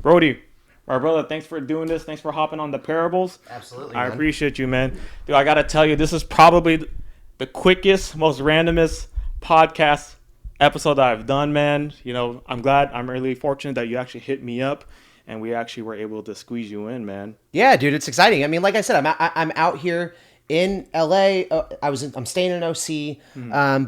Brodie, my brother, thanks for doing this. Thanks for hopping on the parables. Absolutely, I man. appreciate you, man. Dude, I got to tell you, this is probably the quickest, most randomest podcast episode that I've done, man. I'm really fortunate that you actually hit me up and we actually were able to squeeze you in, man. Yeah, dude, it's exciting. I mean, like I said, I'm out here in LA. I'm staying in OC,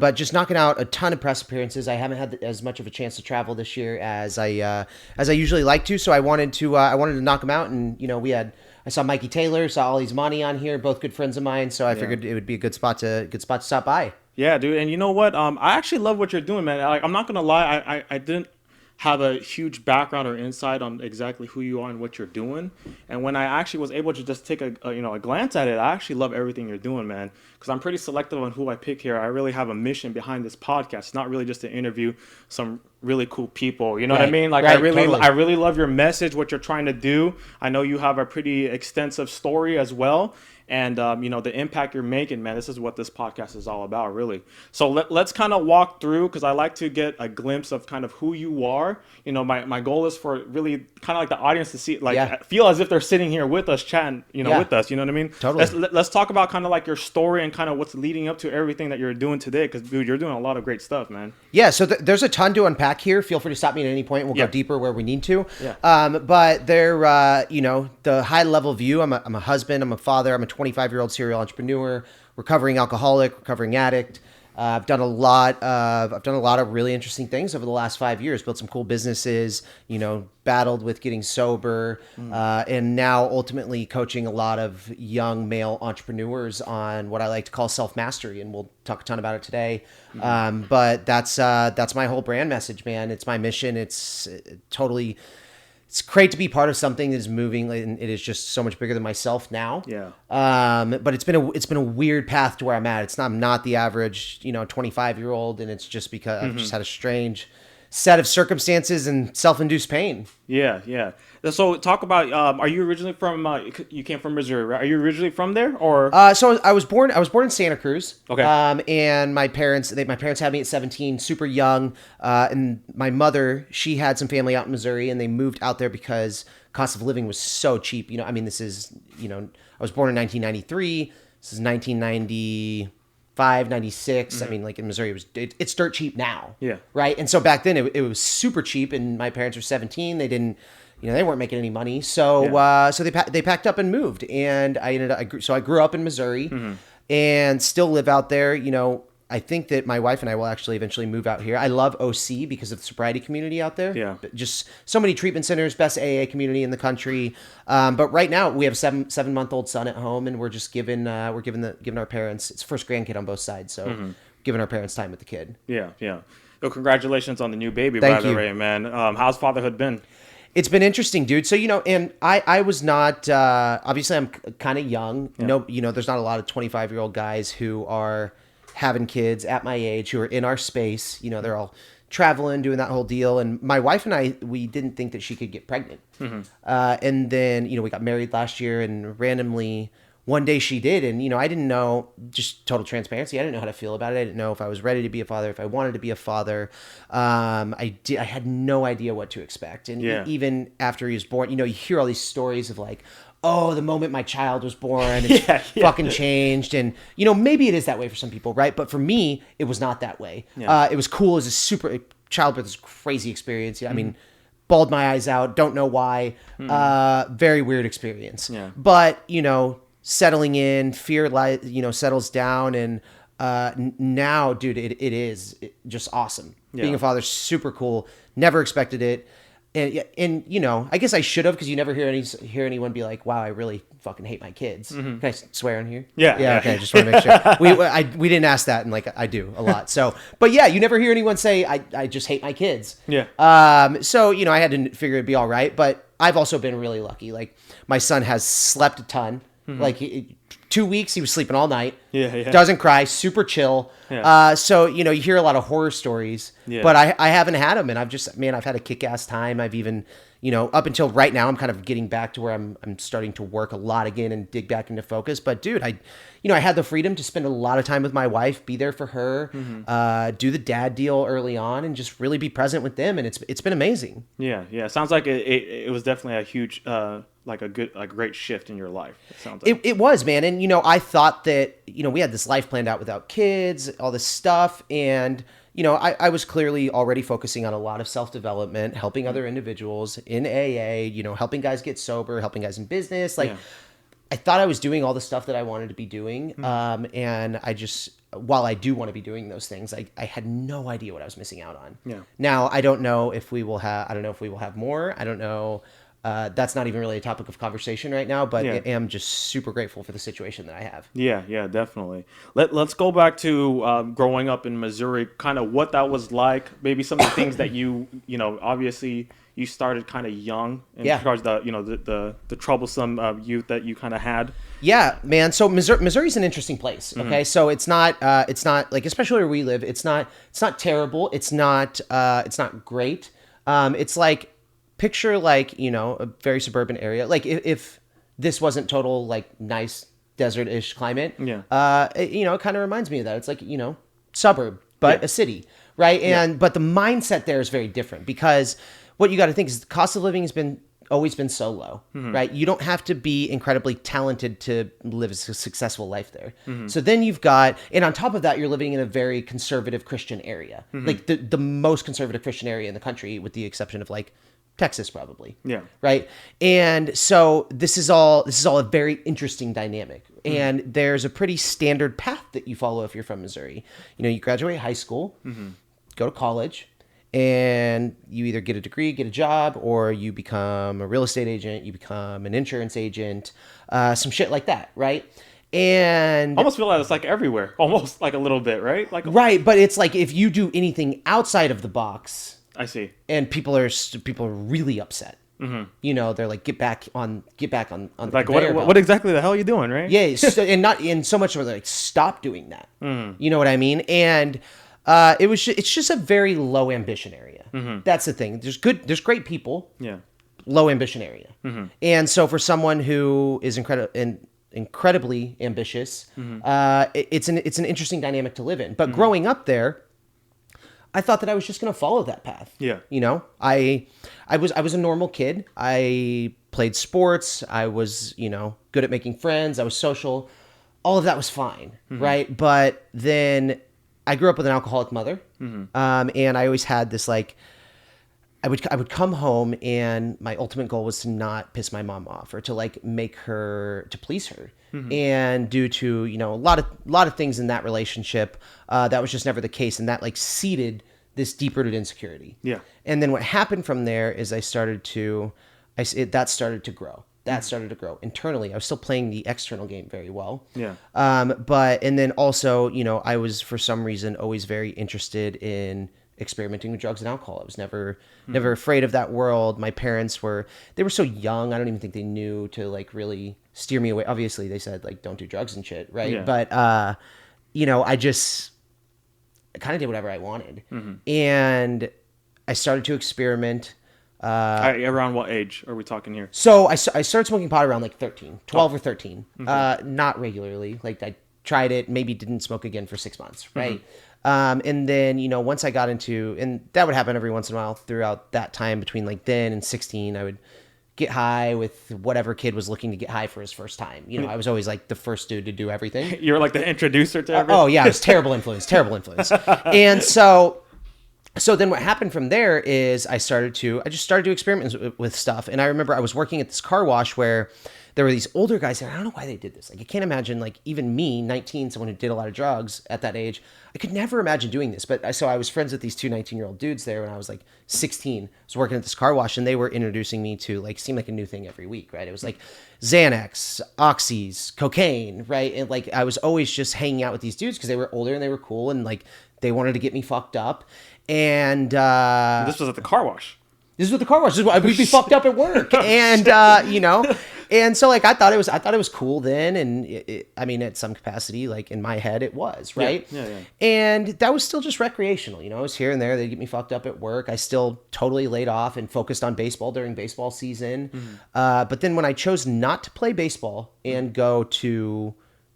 but just knocking out a ton of press appearances. I haven't had as much of a chance to travel this year as I usually like to. So I wanted to knock them out, and I saw Mikey Taylor, saw Ollie's Monty on here, both good friends of mine. So I figured it would be a good spot to stop by. Yeah, dude. And you know what? I actually love what you're doing, man. Like, I'm not going to lie. I didn't have a huge background or insight on exactly who you are and what you're doing. And when I actually was able to just take a glance at it, I actually love everything you're doing, man. Because I'm pretty selective on who I pick here. I really have a mission behind this podcast. It's not really just to interview some really cool people. You know what I mean? Like, totally. I really love your message, what you're trying to do. I know you have a pretty extensive story as well. And, the impact you're making, man, this is what this podcast is all about, really. So let's kind of walk through, because I like to get a glimpse of kind of who you are. My goal is for really kind of like the audience to see, feel as if they're sitting here with us, chatting, with us. You know what I mean? Totally. Let's talk about kind of like your story and kind of what's leading up to everything that you're doing today, because, dude, you're doing a lot of great stuff, man. Yeah, so there's a ton to unpack here. Feel free to stop me at any point. We'll go deeper where we need to. Yeah. But the high level view, I'm a husband, I'm a father, I'm a 25-year-old serial entrepreneur, recovering alcoholic, recovering addict. I've done a lot of really interesting things over the last 5 years. Built some cool businesses, battled with getting sober, and now ultimately coaching a lot of young male entrepreneurs on what I like to call self-mastery, and we'll talk a ton about it today. But that's my whole brand message, man. It's my mission. It's great to be part of something that is moving, and it is just so much bigger than myself now. Yeah. But it's been a weird path to where I'm at. I'm not the average, 25-year-old, and it's just because I've just had a strange set of circumstances and self-induced pain. Yeah. So talk about, are you originally from, you came from Missouri, right? Are you originally from there, or? So I was born in Santa Cruz. Okay. And my parents had me at 17, super young. And my mother, she had some family out in Missouri, and they moved out there because cost of living was so cheap. This is, I was born in 1993. This is 1995, 96. I mean, like in Missouri, it's dirt cheap now. Yeah. Right. And so back then it was super cheap, and my parents were 17. They didn't, they weren't making any money. So, so they packed up and moved, and I grew up in Missouri and still live out there. I think that my wife and I will actually eventually move out here. I love OC because of the sobriety community out there. Yeah. Just so many treatment centers, best AA community in the country. But right now we have a 7-month-old son at home, and we're just giving our parents, it's first grandkid on both sides. So giving our parents time with the kid. Yeah. Well, congratulations on the new baby, Thank by you. the way, man. How's fatherhood been? It's been interesting, dude. So, and I was not, obviously I'm kind of young. Yeah. There's not a lot of 25-year-old guys who are having kids at my age who are in our space. They're all traveling, doing that whole deal. And my wife and I, we didn't think that she could get pregnant. And then, we got married last year, and randomly one day she did. And, I didn't know, just total transparency, I didn't know how to feel about it. I didn't know if I was ready to be a father, if I wanted to be a father. I had no idea what to expect. And even after he was born, you hear all these stories of like, oh, the moment my child was born, it's fucking changed. And, maybe it is that way for some people, right? But for me, it was not that way. Yeah. It was cool. It was childbirth is a crazy experience. I mean, bawled my eyes out. Don't know why. Very weird experience. Yeah. But, settling in, fear, settles down. And now, dude, it is just awesome. Yeah. Being a father, super cool. Never expected it. And I guess I should have, because you never hear anyone be like, wow, I really fucking hate my kids. Can I swear on here? Yeah. Okay. Just want to make sure. We didn't ask that, and I do a lot. So, but yeah, you never hear anyone say, I just hate my kids. Yeah. So, I had to figure it'd be all right, but I've also been really lucky. Like, my son has slept a ton. Like 2 weeks, he was sleeping all night. Yeah, yeah. Doesn't cry, super chill. Yeah. So, you hear a lot of horror stories, Yeah. but I haven't had them. And I've had a kick-ass time. I've even, up until right now, I'm kind of getting back to where I'm starting to work a lot again and dig back into focus. But dude, I had the freedom to spend a lot of time with my wife, be there for her, do the dad deal early on, and just really be present with them. And it's been amazing. Yeah, yeah. Sounds like it was definitely a huge, great shift in your life. It sounds like It was, man. And, I thought that, we had this life planned out without kids, all this stuff. And, I was clearly already focusing on a lot of self-development, helping other individuals in AA, helping guys get sober, helping guys in business. Like, I thought I was doing all the stuff that I wanted to be doing. And while I do want to be doing those things, I had no idea what I was missing out on. Yeah. Now, I don't know if we will have more. I don't know. That's not even really a topic of conversation right now, but I am just super grateful for the situation that I have. Yeah, yeah, definitely. Let's go back to growing up in Missouri, kind of what that was like. Maybe some of the things that obviously you started kind of young in regards to the troublesome youth that you kind of had. Yeah, man. So Missouri's an interesting place. Okay, so it's not like, especially where we live, it's not terrible. It's not great. It's like, picture like, a very suburban area. Like if this wasn't total like nice desert-ish climate, it kind of reminds me of that. It's like, suburb, but a city, right? But the mindset there is very different, because what you got to think is the cost of living has always been so low, right? You don't have to be incredibly talented to live a successful life there. So then you've got, and on top of that, you're living in a very conservative Christian area, like the most conservative Christian area in the country, with the exception of like Texas, probably. Yeah. Right. And so this is all a very interesting dynamic. And there's a pretty standard path that you follow if you're from Missouri. You graduate high school, go to college, and you either get a degree, get a job, or you become a real estate agent, you become an insurance agent, some shit like that, right? And I almost feel like it's like everywhere, almost like a little bit, right? Like right, but it's like if you do anything outside of the box, I see. And people are really upset. They're like, get back on the like what exactly the hell are you doing, right? Yeah, and so much where they're like, stop doing that. You know what I mean? And it's just a very low ambition area. That's the thing. There's great people. Yeah. Low ambition area. And so for someone who is incredibly ambitious, it's an interesting dynamic to live in. But growing up there, I thought that I was just going to follow that path. Yeah. I was a normal kid. I played sports. I was, good at making friends. I was social. All of that was fine. Right. But then I grew up with an alcoholic mother. And I always had this, like, I would come home and my ultimate goal was to not piss my mom off, or to like to please her. And due to, a lot of things in that relationship, that was just never the case. And that like seeded this deep rooted insecurity. Yeah. And then what happened from there is that started to grow. That started to grow internally. I was still playing the external game very well. Yeah. And then also, I was for some reason always very interested in experimenting with drugs and alcohol. I was never afraid of that world. My parents they were so young. I don't even think they knew to like really steer me away. Obviously they said like, don't do drugs and shit. Right. Yeah. But, I kind of did whatever I wanted. And I started to experiment. Around what age are we talking here? So I started smoking pot around like 12 or 13. Not regularly. Like I tried it, maybe didn't smoke again for 6 months. Right. And then, once I got into, and that would happen every once in a while throughout that time between like then and 16, I would get high with whatever kid was looking to get high for his first time. I was always like the first dude to do everything. You were like the introducer to everything? Oh yeah, it was terrible influence. And so then what happened from there is I just started to experiment with stuff. And I remember I was working at this car wash where there were these older guys there. I don't know why they did this. Like, I can't imagine, like, even me, 19, someone who did a lot of drugs at that age, I could never imagine doing this. But so I was friends with these two 19-year-old dudes there when I was like 16. I was working at this car wash, and they were introducing me to, like, seemed like a new thing every week, right? It was like Xanax, Oxys, cocaine, right? And like, I was always just hanging out with these dudes because they were older and they were cool, and like, they wanted to get me fucked up. And this was at the car wash. This is what the car wash. This is why we'd be fucked up at work. And, And so like I thought it was cool then, and I mean at some capacity, like in my head it was, right? Yeah. And that was still just recreational, you know. It was here and there. They'd get me fucked up at work. I still totally laid off and focused on baseball during baseball season. But then when I chose not to play baseball and go to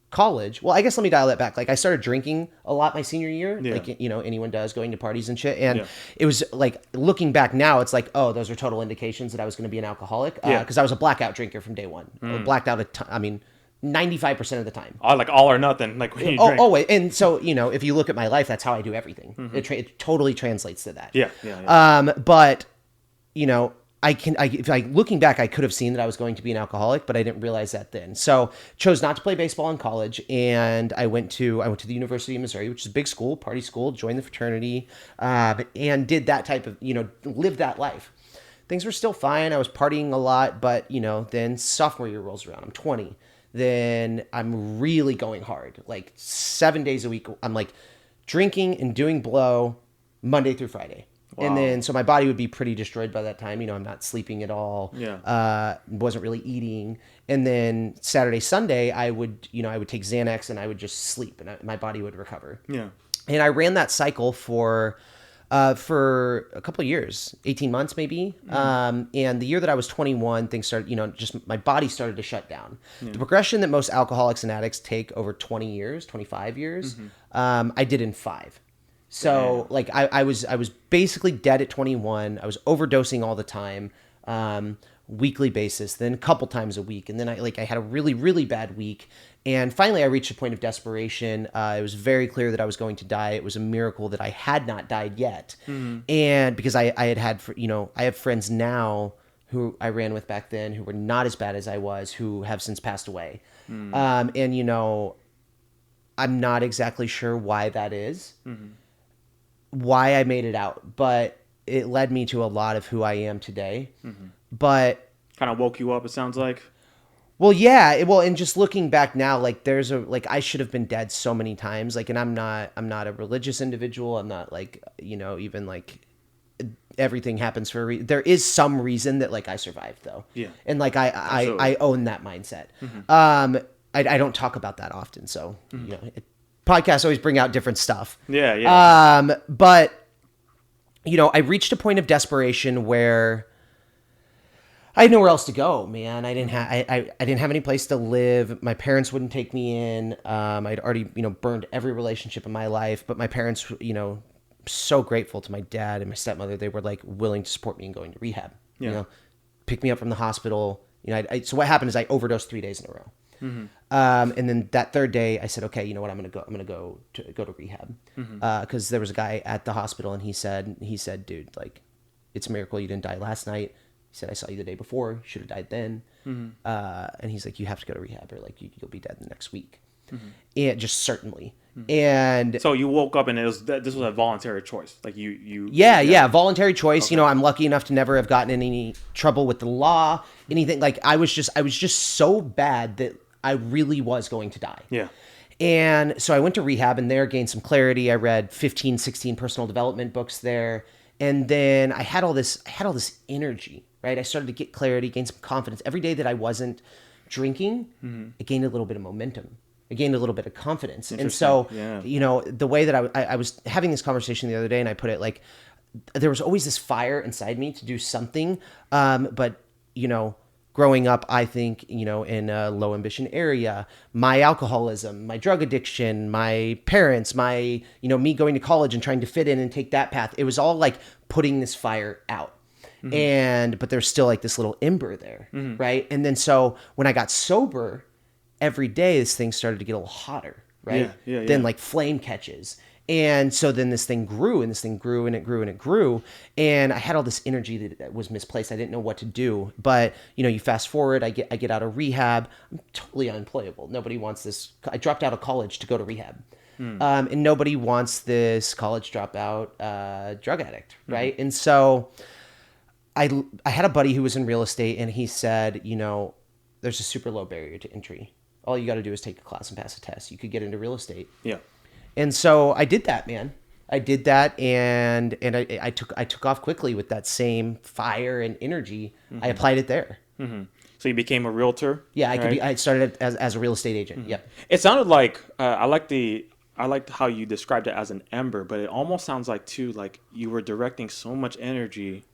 college, well, I guess let me dial that back. Like I started drinking a lot my senior year, like, you know, anyone does, going to parties and shit. And it was like, looking back now, it's like, oh, those are total indications that I was going to be an alcoholic. Cause I was a blackout drinker from day one. Blacked out I mean, 95% of the time. Oh, like all or nothing. Like when you drink. Always. And so, you know, if you look at my life, that's how I do everything. It totally translates to that. Yeah. But you know, looking back, I could have seen that I was going to be an alcoholic, but I didn't realize that then. So chose not to play baseball in college. And I went to the University of Missouri, which is a big school, party school, joined the fraternity, and did that type of, you know, lived that life. Things were still fine. I was partying a lot, but you know, then sophomore year rolls around. I'm 20. Then I'm really going hard, like 7 days a week. I'm like drinking and doing blow Monday through Friday. Wow. And then, so my body would be pretty destroyed by that time. You know, I'm not sleeping at all. Wasn't really eating. And then Saturday, Sunday, I would take Xanax and I would just sleep and my body would recover. Yeah. And I ran that cycle for a couple of years, 18 months maybe. And the year that I was 21, things started, you know, just my body started to shut down. The progression that most alcoholics and addicts take over 20 years, 25 years, I did in 5. So like I was basically dead at 21. I was overdosing all the time, weekly basis, then a couple times a week. And then I had a really, really bad week. And finally I reached a point of desperation. It was very clear that I was going to die. It was a miracle that I had not died yet. And because I had, you know, I have friends now who I ran with back then who were not as bad as I was, who have since passed away. And, you know, I'm not exactly sure why that is. Why I made it out, but it led me to a lot of who I am today. But kind of woke you up, it sounds like. Well, yeah. And just looking back now, like I should have been dead so many times. Like, and I'm not a religious individual. I'm not like, you know, even like everything happens for a reason. There is some reason that like I survived though. Yeah. And like I own that mindset. I don't talk about that often. So, you know, podcasts always bring out different stuff. Yeah. But you know, I reached a point of desperation where I had nowhere else to go, man. I didn't have any place to live. My parents wouldn't take me in. I'd already, you know, burned every relationship in my life, but my parents, you know, so grateful to my dad and my stepmother. They were like willing to support me in going to rehab, you know, pick me up from the hospital. You know, so what happened is I overdosed 3 days in a row. And then that third day I said, okay, you know what? I'm going to go to rehab. Cause there was a guy at the hospital and he said, dude, like it's a miracle you didn't die last night. He said, I saw you the day before. You should have died then. And he's like, you have to go to rehab or like you'll be dead the next week. And just certainly. And so you woke up and this was a voluntary choice. Like you. Yeah. Voluntary choice. Okay. You know, I'm lucky enough to never have gotten in any trouble with the law, anything. Like I was just so bad that I really was going to die. Yeah. And so I went to rehab and there gained some clarity. I read 15, 16 personal development books there. And then I had all this energy, right? I started to get clarity, gain some confidence. Every day that I wasn't drinking, I gained a little bit of momentum. I gained a little bit of confidence. And so, you know, the way that I was having this conversation the other day and I put it like, there was always this fire inside me to do something. But, you know, growing up, I think, you know, in a low ambition area, my alcoholism, my drug addiction, my parents, my, you know, me going to college and trying to fit in and take that path. It was all like putting this fire out. But there's still like this little ember there. Right. And then so when I got sober every day, this thing started to get a little hotter. Right. Then like flame catches. And so then this thing grew and it grew and it grew and it grew. And I had all this energy that was misplaced. I didn't know what to do. But, you know, you fast forward, I get out of rehab. I'm totally unemployable. Nobody wants this. I dropped out of college to go to rehab. And nobody wants this college dropout drug addict. Right. And so I had a buddy who was in real estate and he said, you know, there's a super low barrier to entry. All you got to do is take a class and pass a test. You could get into real estate. Yeah. And so I did that, man. I did that, and I took off quickly with that same fire and energy. I applied it there. So you became a realtor. Yeah, I could right? be. I started as a real estate agent. Yep. It sounded like I liked how you described it as an ember, but it almost sounds like too like you were directing so much energy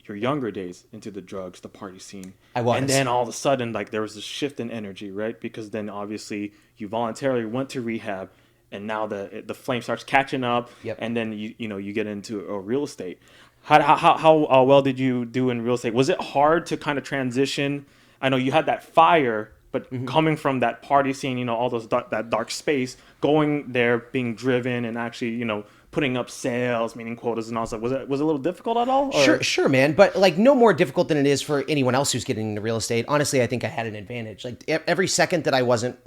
your younger days into the drugs, the party scene. I was. And then all of a sudden like there was a shift in energy, right? Because then obviously you voluntarily went to rehab and now the flame starts catching up. Yep. And then you get into real estate. How well did you do in real estate? Was it hard to kind of transition? I know you had that fire, but coming from that party scene, all those that dark space, going there, being driven, and actually, putting up sales, meaning quotas and all that. Was it a little difficult at all? Or? Sure, man. But like no more difficult than it is for anyone else who's getting into real estate. Honestly, I think I had an advantage. Like every second that I wasn't,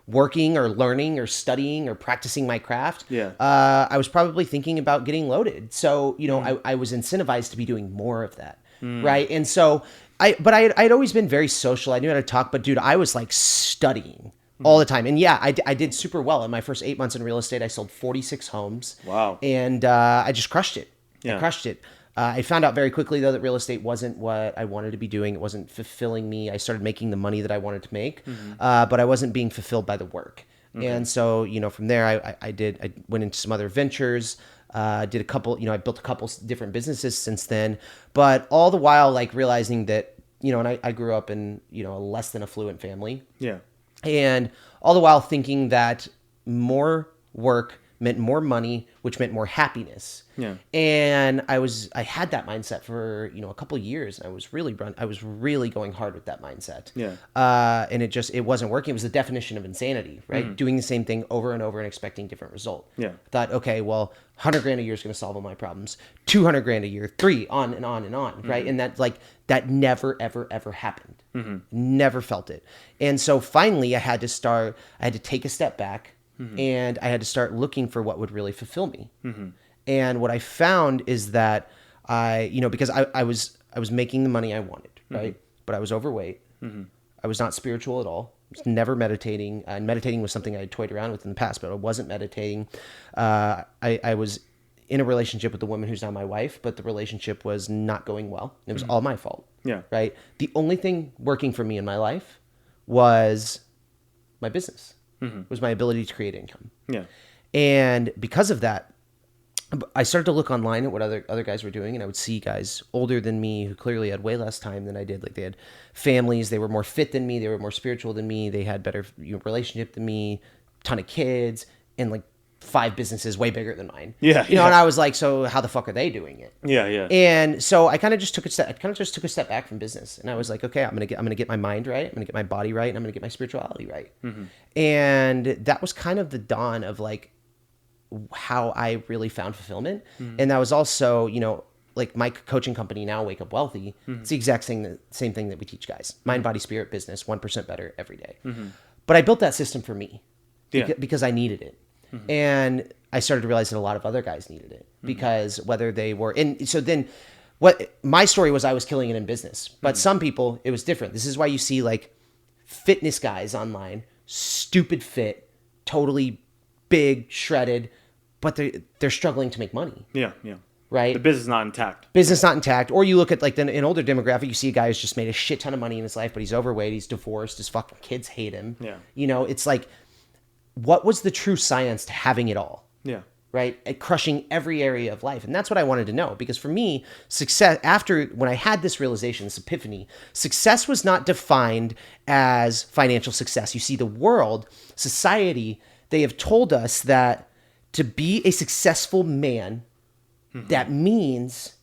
working or learning or studying or practicing my craft, I was probably thinking about getting loaded. So, I was incentivized to be doing more of that. Right. And so I'd always been very social. I knew how to talk, but dude, I was like studying all the time. And yeah, I did super well. In my first 8 months in real estate, I sold 46 homes. Wow. And I just crushed it. Yeah. I crushed it. I found out very quickly, though, that real estate wasn't what I wanted to be doing. It wasn't fulfilling me. I started making the money that I wanted to make, but I wasn't being fulfilled by the work. Okay. And so, from there, I went into some other ventures, did a couple, I built a couple different businesses since then, but all the while, like realizing that, and I grew up in, a less than affluent family. Yeah. And all the while thinking that more work meant more money, which meant more happiness. Yeah. And I had that mindset for, a couple of years. And I was really going hard with that mindset. Yeah. And it wasn't working. It was the definition of insanity, right? Doing the same thing over and over and expecting different result. Yeah. I thought, okay, well, 100 grand a year is going to solve all my problems. 200 grand a year, 3, on and on and on. Right. And that never, ever, ever happened. Never felt it. And so finally I had to take a step back. And I had to start looking for what would really fulfill me. And what I found is that because I was making the money I wanted, right? But I was overweight. I was not spiritual at all. I was never meditating. And meditating was something I had toyed around with in the past, but I wasn't meditating. I was in a relationship with the woman who's now my wife, but the relationship was not going well. It was all my fault. Yeah. Right? The only thing working for me in my life was my business. Was my ability to create income. Yeah. And because of that, I started to look online at what other guys were doing, and I would see guys older than me who clearly had way less time than I did. Like they had families, they were more fit than me, they were more spiritual than me, they had better relationship than me, ton of kids, and like 5 businesses way bigger than mine. Yeah. And I was like, so how the fuck are they doing it? Yeah. Yeah. And so I kind of just took a step back from business, and I was like, okay, I'm gonna get my mind right, I'm gonna get my body right, and I'm gonna get my spirituality right. And that was kind of the dawn of like how I really found fulfillment. And that was also, like my coaching company now, Wake Up Wealthy. It's the exact same thing that we teach guys: mind, body, spirit, business, 1% better every day. But I built that system for me because I needed it. And I started to realize that a lot of other guys needed it because whether they were so then what my story was, I was killing it in business, but some people, it was different. This is why you see like fitness guys online, stupid fit, totally big, shredded, but they're struggling to make money. Yeah. Yeah. Right. The business is not intact. Business not intact. Or you look at like an older demographic, you see a guy who's just made a shit ton of money in his life, but he's overweight, he's divorced, his fucking kids hate him. Yeah. It's like, what was the true science to having it all? Yeah. Right? At crushing every area of life. And that's what I wanted to know. Because for me, success, when I had this realization, this epiphany, success was not defined as financial success. You see, the world, society, they have told us that to be a successful man, that means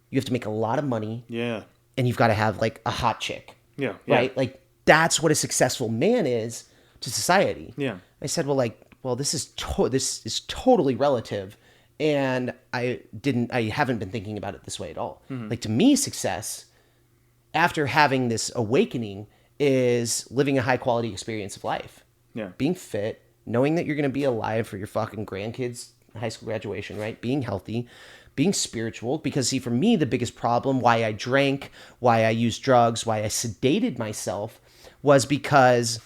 you have to make a lot of money. Yeah. And you've got to have like a hot chick. Yeah. Right? Like that's what a successful man is to society. Yeah. I said, well, this is totally relative, and I haven't been thinking about it this way at all. Like to me, success, after having this awakening, is living a high quality experience of life. Yeah. Being fit, knowing that you're going to be alive for your fucking grandkids' high school graduation, right? Being healthy, being spiritual. Because see, for me, the biggest problem, why I drank, why I used drugs, why I sedated myself, was because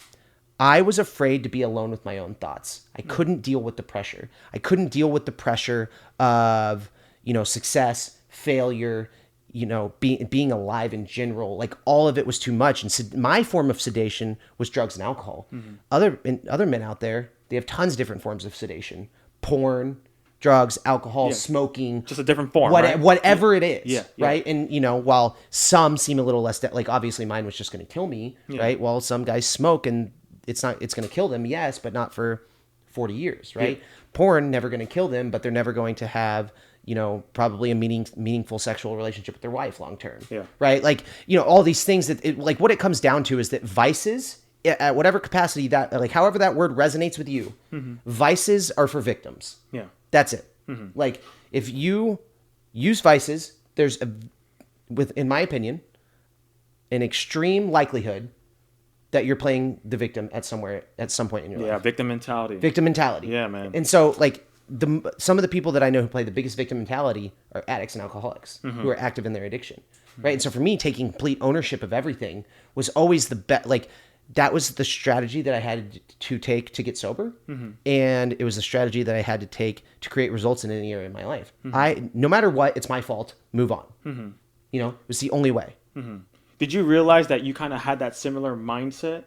I was afraid to be alone with my own thoughts. I couldn't deal with the pressure. I couldn't deal with the pressure of, success, failure, being alive in general, like all of it was too much. And my form of sedation was drugs and alcohol. Other men out there, they have tons of different forms of sedation: porn, drugs, alcohol, smoking, just a different form, right? Whatever it is, Yeah. right? And while some seem a little less, like obviously mine was just going to kill me, right? While some guys smoke and it's going to kill them, yes, but not for 40 years, right? Porn, never going to kill them, but they're never going to have, probably a meaningful sexual relationship with their wife long term, right? Like, all these things that like what it comes down to is that vices, at whatever capacity that, like, however that word resonates with you, vices are for victims. Yeah. That's it. Like, if you use vices, there's in my opinion, an extreme likelihood that you're playing the victim at some point in your life. Yeah, victim mentality. Victim mentality. Yeah, man. And so, like, some of the people that I know who play the biggest victim mentality are addicts and alcoholics who are active in their addiction, right? And so for me, taking complete ownership of everything was always the best. Like, that was the strategy that I had to take to get sober, and it was the strategy that I had to take to create results in any area of my life. No matter what, it's my fault. Move on. It was the only way. Did you realize that you kind of had that similar mindset?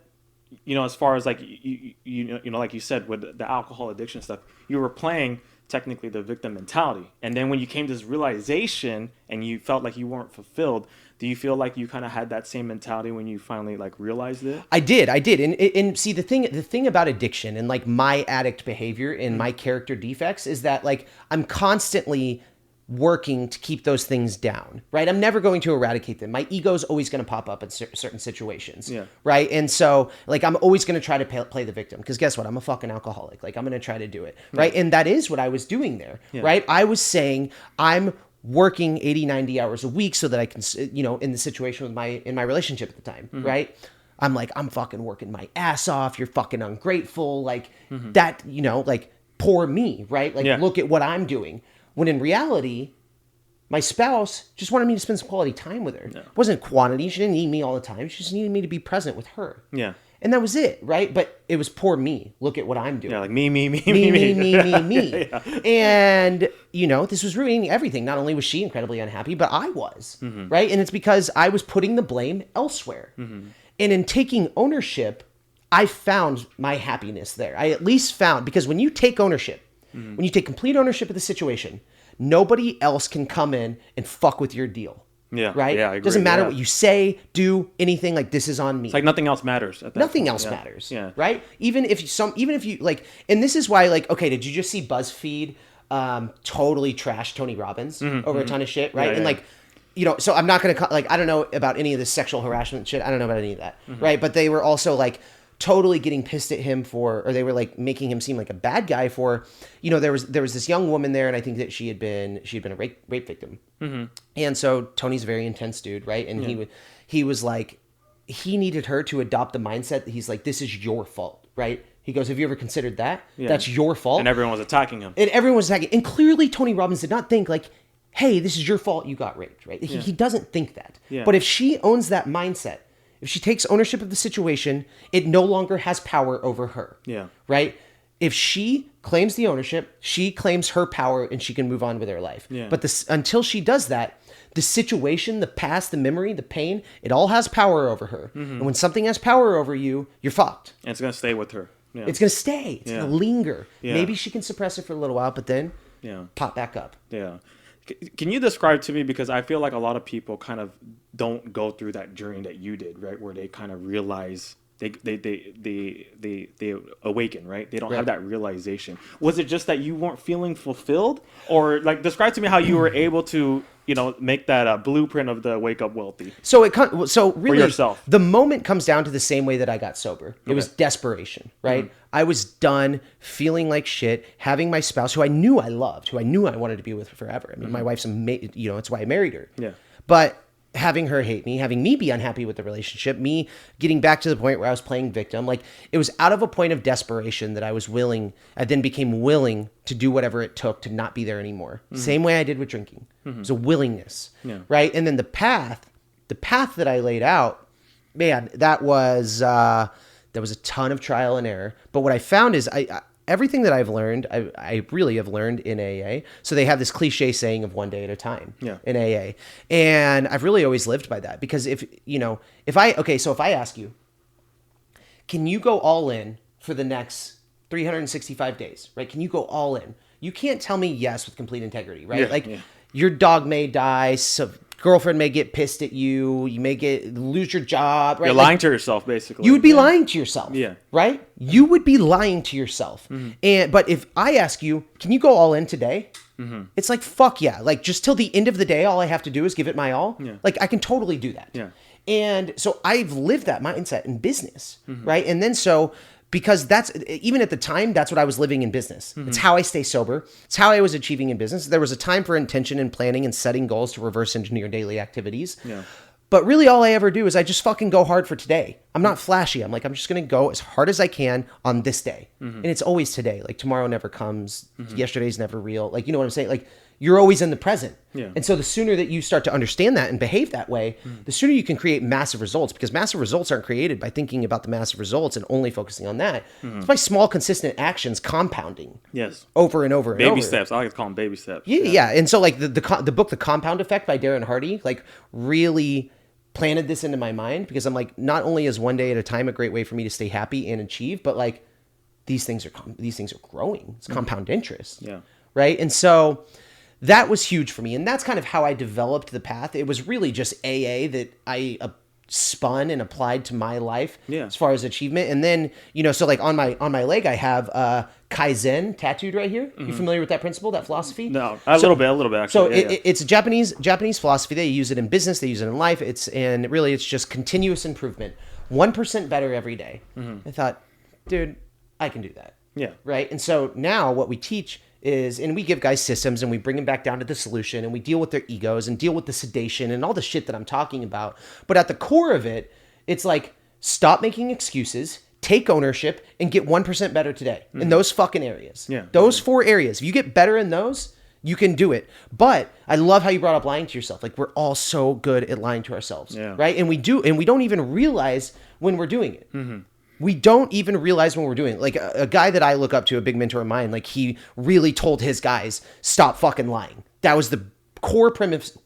As far as like like you said with the alcohol addiction stuff, you were playing technically the victim mentality, and then when you came to this realization and you felt like you weren't fulfilled, do you feel like you kind of had that same mentality when you finally like realized it? I did, and see the thing about addiction and like my addict behavior and my character defects is that like I'm constantly working to keep those things down, right? I'm never going to eradicate them. My ego is always going to pop up in certain situations, right? And so, like, I'm always going to try to play the victim because guess what? I'm a fucking alcoholic. Like, I'm going to try to do it, right? And that is what I was doing there, right? I was saying I'm working 80, 90 hours a week so that I can, in the situation with in my relationship at the time, right? I'm like, I'm fucking working my ass off. You're fucking ungrateful. Like that, like poor me, right? Like, look at what I'm doing. When in reality, my spouse just wanted me to spend some quality time with her. It wasn't quantity. She didn't need me all the time. She just needed me to be present with her. Yeah. And that was it, right? But it was poor me. Look at what I'm doing. Yeah, like me. Yeah. And, this was ruining everything. Not only was she incredibly unhappy, but I was, right? And it's because I was putting the blame elsewhere. And in taking ownership, I found my happiness there. I at least found, because when you take ownership, when you take complete ownership of the situation, nobody else can come in and fuck with your deal. Yeah. Right? Yeah, I agree. Doesn't matter what you say, do, anything, like, this is on me. It's like nothing else matters. Nothing else matters. Yeah. Right? Even if you like, and this is why, like, okay, did you just see BuzzFeed totally trash Tony Robbins over a ton of shit, right? And like, so I'm not going to, like, I don't know about any of this sexual harassment shit. I don't know about any of that, right? But they were also like totally getting pissed at him or they were like making him seem like a bad guy for, there was this young woman there, and I think that she had been a rape victim. And so Tony's a very intense dude, right? And he was like, he needed her to adopt the mindset that he's like, this is your fault, right? He goes, have you ever considered that? Yeah. That's your fault. And everyone was attacking him. And clearly Tony Robbins did not think like, hey, this is your fault, you got raped, right? He doesn't think that. Yeah. But if she owns that mindset, if she takes ownership of the situation, it no longer has power over her. Yeah. Right? If she claims the ownership, she claims her power and she can move on with her life. Yeah. But until she does that, the situation, the past, the memory, the pain, it all has power over her. And when something has power over you, you're fucked. And it's going to stay with her. Yeah. It's going to stay. It's going to linger. Yeah. Maybe she can suppress it for a little while, but then pop back up. Yeah. Can you describe to me, because I feel like a lot of people kind of don't go through that journey that you did, right? Where they kind of realize they awaken, right? They don't have that realization. Was it just that you weren't feeling fulfilled, or like describe to me how you were able to, make that blueprint of the wake up wealthy? So really, for yourself, the moment comes down to the same way that I got sober. It was desperation, right? I was done feeling like shit, having my spouse, who I knew I loved, who I knew I wanted to be with forever. I mean, my wife's amazing, it's why I married her. Yeah. But having her hate me, having me be unhappy with the relationship, me getting back to the point where I was playing victim, like, it was out of a point of desperation that I then became willing to do whatever it took to not be there anymore. Same way I did with drinking. It was a willingness, right? And then the path that I laid out, man, that was a ton of trial and error. But what I found is everything that I've learned, I really have learned in AA. So they have this cliche saying of one day at a time in AA. And I've really always lived by that, because if I ask you, can you go all in for the next 365 days, right? Can you go all in? You can't tell me yes with complete integrity, right? Your dog may die, so girlfriend may get pissed at you, you may lose your job, right? You're lying to yourself, basically. You would be lying to yourself, right? You would be lying to yourself. But if I ask you, can you go all in today? It's like, fuck yeah. Like, just till the end of the day, all I have to do is give it my all. Like, I can totally do that. And so I've lived that mindset in business, right? And then because that's, even at the time, that's what I was living in business. It's how I stay sober. It's how I was achieving in business. There was a time for intention and planning and setting goals to reverse engineer daily activities. But really all I ever do is I just fucking go hard for today. I'm not flashy. I'm just going to go as hard as I can on this day. And it's always today. Like, tomorrow never comes. Yesterday's never real. Like, you know what I'm saying? Like, you're always in the present. And so the sooner that you start to understand that and behave that way, the sooner you can create massive results, because massive results aren't created by thinking about the massive results and only focusing on that. It's by small, consistent actions compounding. Over and over and over. Baby steps. I like to call them baby steps. Yeah. And so like the book, The Compound Effect by Darren Hardy, like really planted this into my mind, because I'm like, not only is one day at a time a great way for me to stay happy and achieve, but like these things are growing. It's compound interest. Right. And so that was huge for me. And that's kind of how I developed the path. It was really just AA that I spun and applied to my life as far as achievement. And then, so like on my leg, I have Kaizen tattooed right here. You familiar with that principle, that philosophy? No, a little bit actually. So it's a Japanese philosophy. They use it in business. They use it in life. It's just continuous improvement. 1% better every day. I thought, dude, I can do that. Right. And so now what we teach is, and we give guys systems and we bring them back down to the solution, and we deal with their egos and deal with the sedation and all the shit that I'm talking about. But at the core of it, it's like, stop making excuses, take ownership, and get 1% better today in those fucking areas. Those 4 areas. If you get better in those, you can do it. But I love how you brought up lying to yourself. Like, we're all so good at lying to ourselves, right? And we don't even realize when we're doing it. We don't even realize when we're doing it. Like a guy that I look up to, a big mentor of mine, like he really told his guys, stop fucking lying. That was the core premise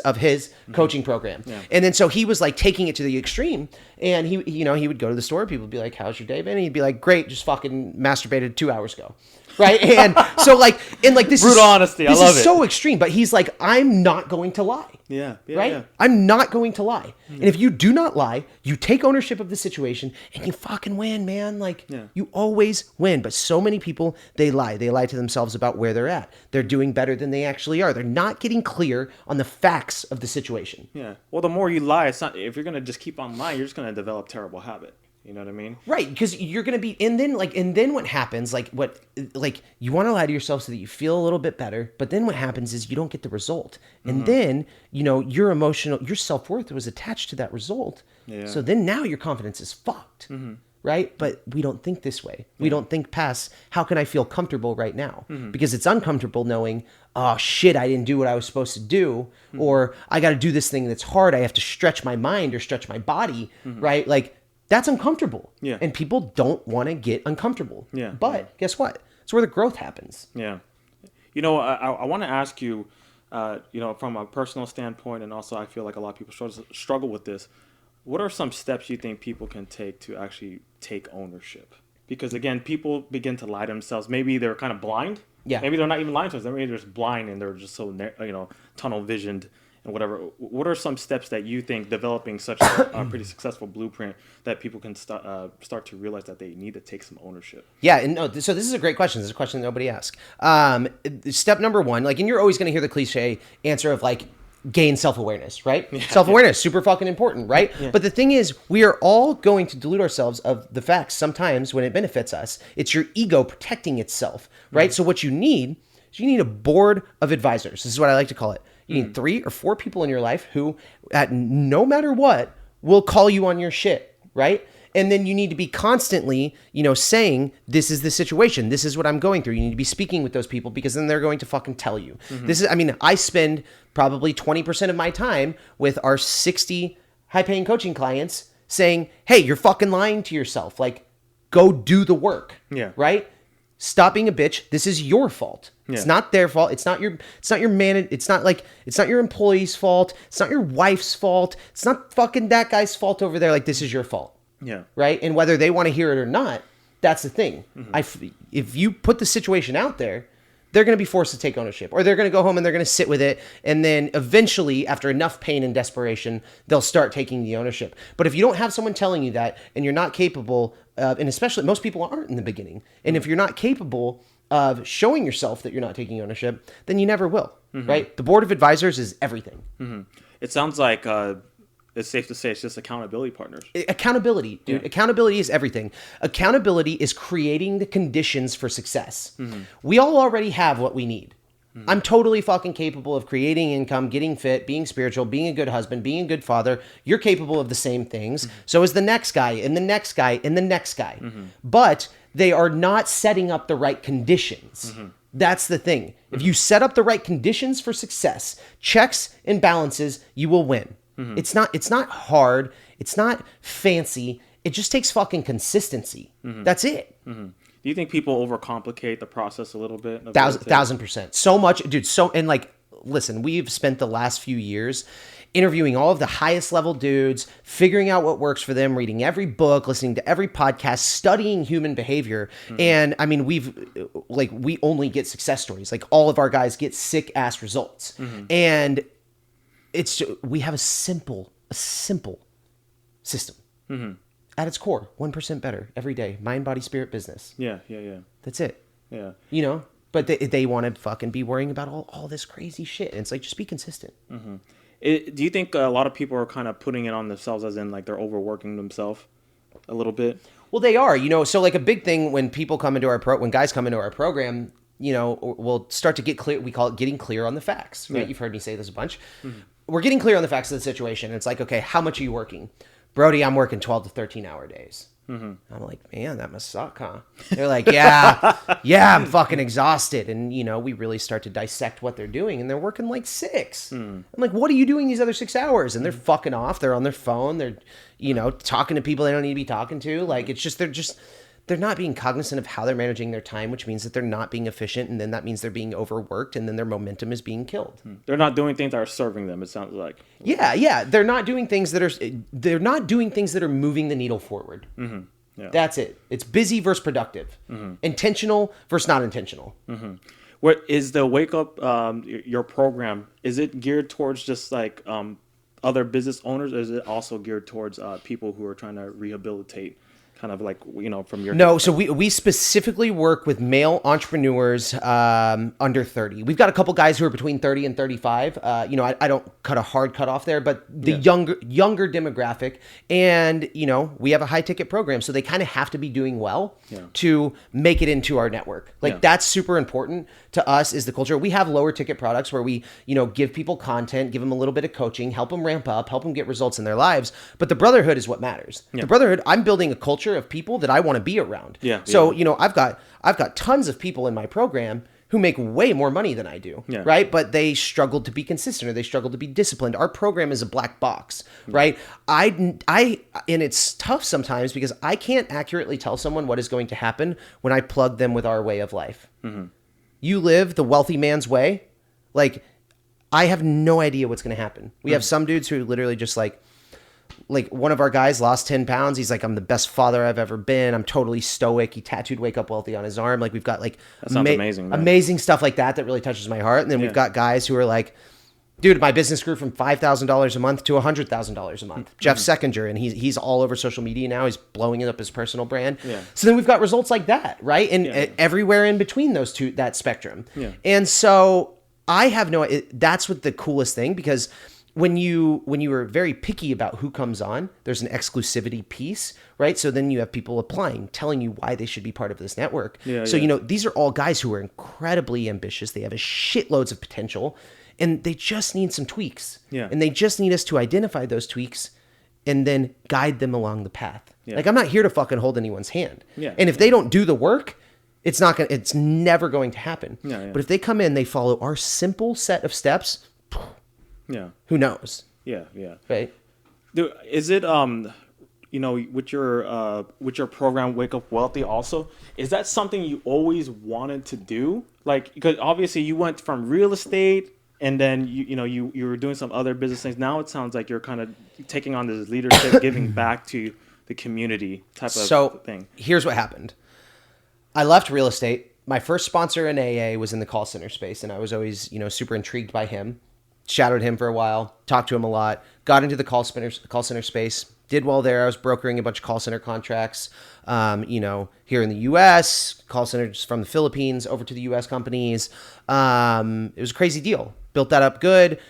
of his coaching program. And then so he was like taking it to the extreme, and he would go to the store, people would be like, how's your day been? And he'd be like, great, just fucking masturbated 2 hours ago. Right. And so this brutal honesty. I love it. This is so extreme, but he's like, I'm not going to lie. Right? I'm not going to lie. And if you do not lie, you take ownership of the situation and you fucking win, man. Like, you always win. But so many people, they lie. They lie to themselves about where they're at. They're doing better than they actually are. They're not getting clear on the facts of the situation. Well, the more you lie, it's not, if you're going to just keep on lying, you're just going to develop terrible habit. You know what I mean? Right, because you're gonna be, and then what happens? You want to lie to yourself so that you feel a little bit better, but then what happens is you don't get the result, and then your your self-worth was attached to that result. So then now your confidence is fucked. Right? But we don't think this way. We don't think past, how can I feel comfortable right now? Because it's uncomfortable knowing, oh shit, I didn't do what I was supposed to do, or I got to do this thing that's hard. I have to stretch my mind or stretch my body, right? Like, that's uncomfortable. And people don't want to get uncomfortable. But guess what? It's where the growth happens. I want to ask you, from a personal standpoint, and also I feel like a lot of people struggle with this. What are some steps you think people can take to actually take ownership? Because again, people begin to lie to themselves. Maybe they're kind of blind. Maybe they're not even lying to themselves. Maybe they're just blind and they're just so, tunnel visioned. And whatever. What are some steps that you think developing such a pretty successful blueprint that people can start to realize that they need to take some ownership? Yeah, and so this is a great question. This is a question that nobody asks. Step number 1, and you're always going to hear the cliche answer of gain self-awareness, right? Self-awareness, super fucking important, right? But the thing is, we are all going to delude ourselves of the facts sometimes when it benefits us. It's your ego protecting itself, right? So what you need is a board of advisors. This is what I like to call it. You need 3 or 4 people in your life who, at no matter what, will call you on your shit, right? And then you need to be constantly, saying, this is the situation. This is what I'm going through. You need to be speaking with those people, because then they're going to fucking tell you. I spend probably 20% of my time with our 60 high-paying coaching clients saying, hey, you're fucking lying to yourself. Like, go do the work, right? Stop being a bitch. This is your fault. Yeah. It's not their fault. It's not your man. It's not your employee's fault. It's not your wife's fault. It's not fucking that guy's fault over there. Like, this is your fault. Yeah. Right. And whether they want to hear it or not, that's the thing. If you put the situation out there, they're going to be forced to take ownership, or they're going to go home and they're going to sit with it. And then eventually, after enough pain and desperation, they'll start taking the ownership. But if you don't have someone telling you that, and you're not capable of, and especially most people aren't in the beginning, and if you're not capable of showing yourself that you're not taking ownership, then you never will, right? The board of advisors is everything. It sounds like it's safe to say it's just accountability partners. Accountability, dude. Yeah. Accountability is everything. Accountability is creating the conditions for success. We all already have what we need. I'm totally fucking capable of creating income, getting fit, being spiritual, being a good husband, being a good father. You're capable of the same things. So is the next guy, and the next guy, and the next guy. But they are not setting up the right conditions. That's the thing. If you set up the right conditions for success, checks and balances, you will win. It's not hard. It's not fancy. It just takes fucking consistency. That's it. Do you think people overcomplicate the process a little bit? 1,000%. So much, dude. And like, listen, we've spent the last few years interviewing all of the highest level dudes, figuring out what works for them, reading every book, listening to every podcast, studying human behavior. And I mean, we only get success stories. Like, all of our guys get sick ass results. And we have a simple system. At its core, 1% better every day. Mind, body, spirit, business. Yeah. That's it. Yeah. You know, but they want to fucking be worrying about all this crazy shit. And it's like, just be consistent. Do you think a lot of people are kind of putting it on themselves, as in like they're overworking themselves a little bit? Well, they are, you know, so like a big thing when people come into when guys come into our program, you know, we'll start to get clear. We call it getting clear on the facts, right? Yeah. You've heard me say this a bunch. We're getting clear on the facts of the situation. It's like, okay, how much are you working? Brodie, I'm working 12 to 13 hour days. I'm like, man, that must suck, huh? They're like, yeah, I'm fucking exhausted. And, you know, we really start to dissect what they're doing, and they're working like 6. I'm like, what are you doing these other 6 hours? And they're fucking off. They're on their phone. They're, you know, talking to people they don't need to be talking to. Like, it's just, they're not being cognizant of how they're managing their time, which means that they're not being efficient, and then that means they're being overworked, and then their momentum is being killed. They're not doing things that are serving them, it sounds like. Yeah. They're not doing things that are moving the needle forward. Yeah. That's it. It's busy versus productive. Intentional versus not intentional. What is the Wake Up, your program, is it geared towards just like other business owners, or is it also geared towards people who are trying to rehabilitate? Kind of like, you know, from your... No, so we specifically work with male entrepreneurs under 30. We've got a couple guys who are between 30 and 35. You know, I don't cut a hard cut off there, but the younger demographic. And, you know, we have a high ticket program, so they kind of have to be doing well to make it into our network. Like, that's super important to us, is the culture. We have lower ticket products where we, you know, give people content, give them a little bit of coaching, help them ramp up, help them get results in their lives. But the brotherhood is what matters. The brotherhood, I'm building a culture of people that I want to be around. So, you know, I've got tons of people in my program who make way more money than I do, right? But they struggled to be consistent, or they struggled to be disciplined. Our program is a black box, right? And it's tough sometimes because I can't accurately tell someone what is going to happen when I plug them with our way of life. You live the wealthy man's way. Like, I have no idea what's going to happen. We have some dudes who literally just like one of our guys lost 10 pounds. He's like, I'm the best father I've ever been. I'm totally stoic. He tattooed Wake Up Wealthy on his arm. Like, we've got like amazing stuff like that really touches my heart. And then we've got guys who are like, dude, my business grew from $5,000 a month to $100,000 a month. Jeff Seckinger, and he's all over social media now. He's blowing up his personal brand. So then we've got results like that, right? And everywhere in between those two, that spectrum. And so I have that's what the coolest thing, because when you are very picky about who comes on, there's an exclusivity piece, right? So then you have people applying, telling you why they should be part of this network. So, you know, these are all guys who are incredibly ambitious. They have a shitloads of potential, and they just need some tweaks. And they just need us to identify those tweaks and then guide them along the path. Like, I'm not here to fucking hold anyone's hand. And if they don't do the work, it's never going to happen. But if they come in, they follow our simple set of steps, who knows? Right. Dude, is it you with your program, Wake Up Wealthy, also, is that something you always wanted to do? Like, because obviously you went from real estate, and then you were doing some other business things. Now it sounds like you're kind of taking on this leadership, giving back to the community type of thing. Here's what happened. I left real estate. My first sponsor in AA was in the call center space, and I was always, super intrigued by him. Shadowed him for a while, talked to him a lot, got into the call center space, did well there. I was brokering a bunch of call center contracts, here in the U.S., call centers from the Philippines over to the U.S. companies. It was a crazy deal. Built that up good.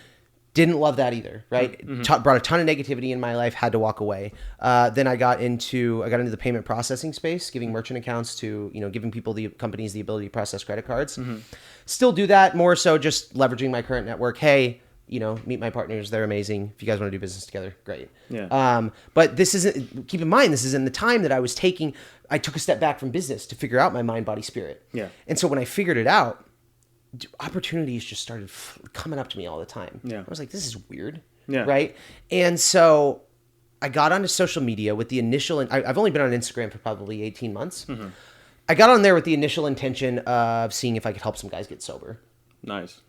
Didn't love that either, right? Mm-hmm. Brought a ton of negativity in my life, had to walk away. Then I got into the payment processing space, giving merchant accounts to, giving companies the ability to process credit cards. Mm-hmm. Still do that, more so just leveraging my current network. Hey, meet my partners. They're amazing. If you guys want to do business together, great. Yeah. But keep in mind, this is in the time that I took a step back from business to figure out my mind, body, spirit. Yeah. And so when I figured it out, opportunities just started coming up to me all the time. Yeah. I was like, this is weird. Yeah. Right. And so I got onto social media with the initial, I've only been on Instagram for probably 18 months. Mm-hmm. I got on there with the initial intention of seeing if I could help some guys get sober. Nice.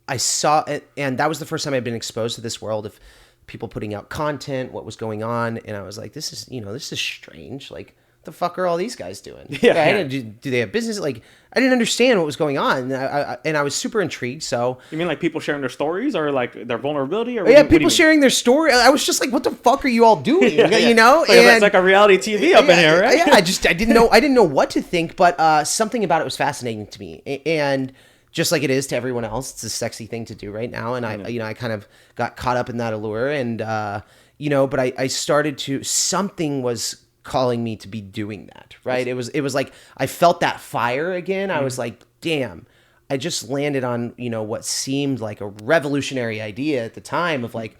I saw it, and that was the first time I'd been exposed to this world of people putting out content, what was going on. And I was like, this is strange. Like, what the fuck are all these guys doing? Yeah. Right? Do they have business? Like, I didn't understand what was going on. And I was super intrigued. So you mean like people sharing their stories or like their vulnerability? Or people sharing their story. I was just like, what the fuck are you all doing? Yeah. It's like a reality TV up in here, right? Yeah. I didn't know what to think, but something about it was fascinating to me. And just like it is to everyone else, it's a sexy thing to do right now. And I kind of got caught up in that allure. And, but I started to, something was calling me to be doing that, right? It was like, I felt that fire again. I was like, damn, I just landed on, what seemed like a revolutionary idea at the time of like,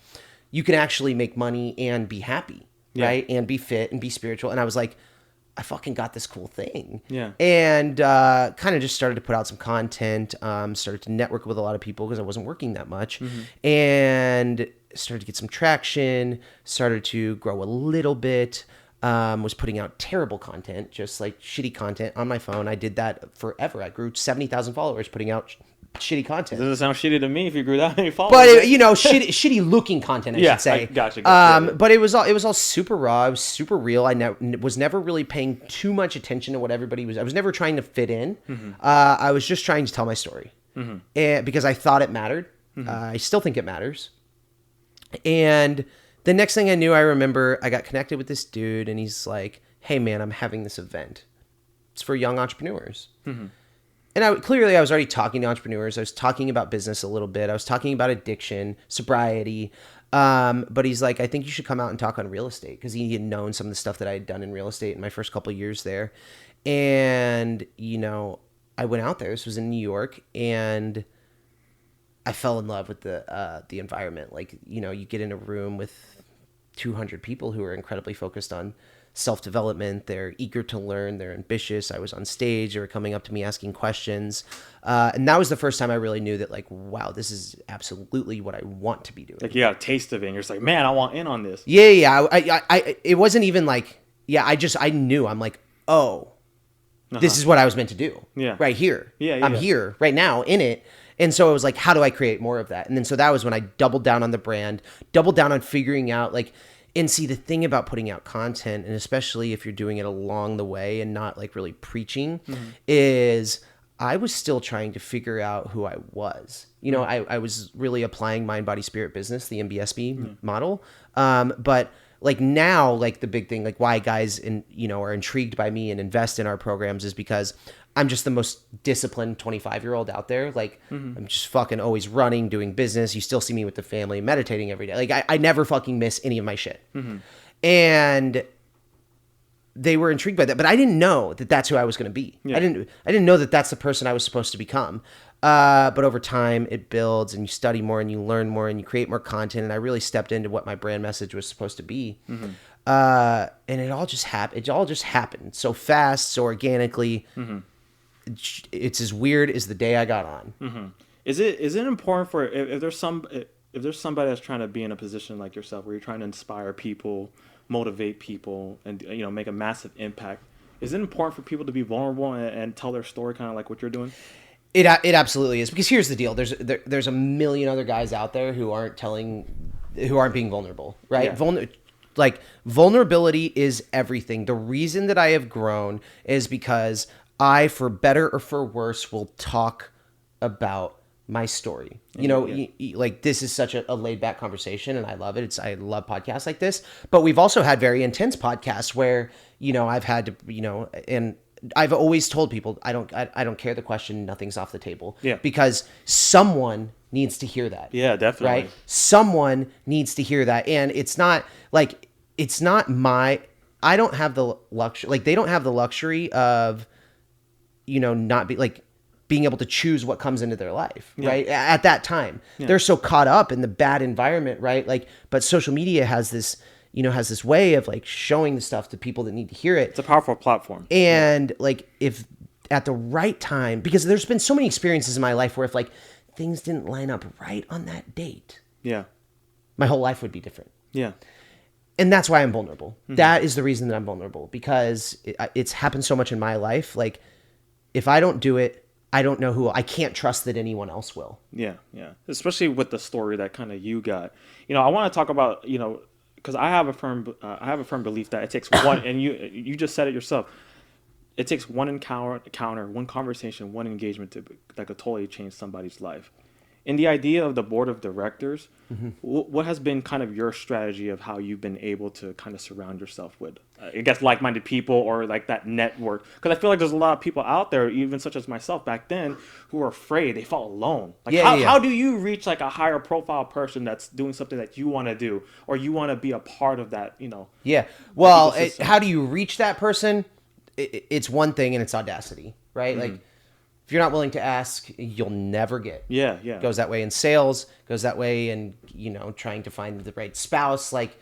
you can actually make money and be happy, right? And be fit and be spiritual. And I was like, I fucking got this cool thing. Yeah. And kind of just started to put out some content, started to network with a lot of people because I wasn't working that much. Mm-hmm. And started to get some traction, started to grow a little bit, was putting out terrible content, just like shitty content on my phone. I did that forever. I grew 70,000 followers putting out shitty content. Doesn't sound shitty to me if you grew that many followers. But shitty looking content, I should say. Gotcha. But it was all super raw. It was super real. I was never really paying too much attention to what everybody was. I was never trying to fit in. Mm-hmm. I was just trying to tell my story, and because I thought it mattered. Mm-hmm. I still think it matters. And the next thing I knew, I remember I got connected with this dude, and he's like, "Hey, man, I'm having this event. It's for young entrepreneurs." Mm-hmm. And I was already talking to entrepreneurs. I was talking about business a little bit. I was talking about addiction, sobriety. But he's like, I think you should come out and talk on real estate, because he had known some of the stuff that I had done in real estate in my first couple of years there. And, I went out there. This was in New York, and I fell in love with the environment. Like, you get in a room with 200 people who are incredibly focused on self-development. They're eager to learn. They're ambitious. I was on stage. They were coming up to me asking questions. And that was the first time I really knew that, like, wow, this is absolutely what I want to be doing. Like, you got a taste of it, and you're just like, man, I want in on this. Yeah. I it wasn't even like, I knew. I'm like, oh, this is what I was meant to do. Yeah. Right here. Yeah. I'm here right now in it. And so it was like, how do I create more of that? And then so that was when I doubled down on the brand, doubled down on figuring out, like, and see, the thing about putting out content, and especially if you're doing it along the way and not like really preaching, is I was still trying to figure out who I was. I was really applying mind, body, spirit business, the MBSB model. But like now, like the big thing, like why guys are intrigued by me and invest in our programs is because I'm just the most disciplined 25-year-old out there. Like, I'm just fucking always running, doing business. You still see me with the family, meditating every day. Like, I never fucking miss any of my shit. Mm-hmm. And they were intrigued by that, but I didn't know that that's who I was going to be. Yeah. I didn't know that that's the person I was supposed to become. But over time, it builds, and you study more, and you learn more, and you create more content. And I really stepped into what my brand message was supposed to be. Mm-hmm. And it all just happened. It all just happened so fast, so organically. Mm-hmm. It's as weird as the day I got on. Mm-hmm. Is it important for if there's somebody that's trying to be in a position like yourself where you're trying to inspire people motivate people and make a massive impact, is it important for people to be vulnerable and tell their story, kind of like what you're doing? It absolutely is, because here's the deal: there's a million other guys out there who aren't being vulnerable, right? Yeah. Vulnerability is everything. The reason that I have grown is because I, for better or for worse, will talk about my story. Like, this is such a laid back conversation, and I love it. I love podcasts like this, but we've also had very intense podcasts where, I've had to, and I've always told people, I don't care the question, nothing's off the table. Yeah. Because someone needs to hear that. Yeah, definitely. Right? Someone needs to hear that. And it's not I don't have the luxury, like, they don't have the luxury of, not be like being able to choose what comes into their life, right? At that time, they're so caught up in the bad environment, right? Like, but social media has this way of like showing the stuff to people that need to hear it. It's a powerful platform. And like, if at the right time, because there's been so many experiences in my life where if like things didn't line up right on that date, my whole life would be different. Yeah. And that's why I'm vulnerable. Mm-hmm. That is the reason that I'm vulnerable, because it's happened so much in my life. Like, if I don't do it, I don't know I can't trust that anyone else will. Yeah. Yeah. Especially with the story that kind of you got, I want to talk about, because I have a firm belief that it takes one, and you just said it yourself. It takes one encounter, one conversation, one engagement that could totally change somebody's life. In the idea of the board of directors, what has been kind of your strategy of how you've been able to kind of surround yourself with, I guess, like-minded people, or like that network? Because I feel like there's a lot of people out there, even such as myself back then, who are afraid. They felt alone. Like, how do you reach like a higher profile person that's doing something that you want to do, or you want to be a part of that, Yeah. Well, how do you reach that person? It's one thing, and it's audacity, right? Mm-hmm. Like, if you're not willing to ask, you'll never get. Yeah. It goes that way in sales, goes that way in, trying to find the right spouse. Like,